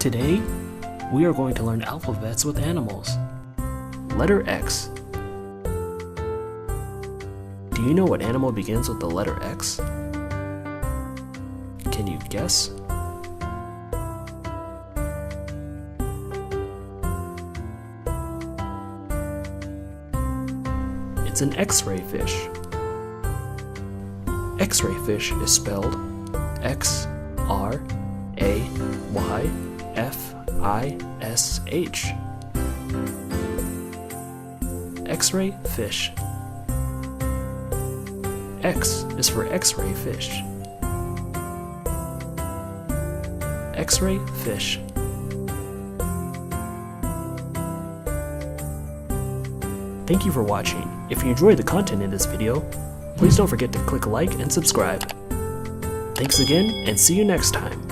Today, we are going to learn alphabets with animals. Letter X. Do you know what animal begins with the letter X? Can you guess? It's an X-ray fish. X-ray fish is spelled X-R-A-Y-F-I-S-H. X-ray fish. X is for X-ray fish. X-ray fish. Thank you for watching. If you enjoyed the content in this video, please don't forget to click like and subscribe. Thanks again, and see you next time.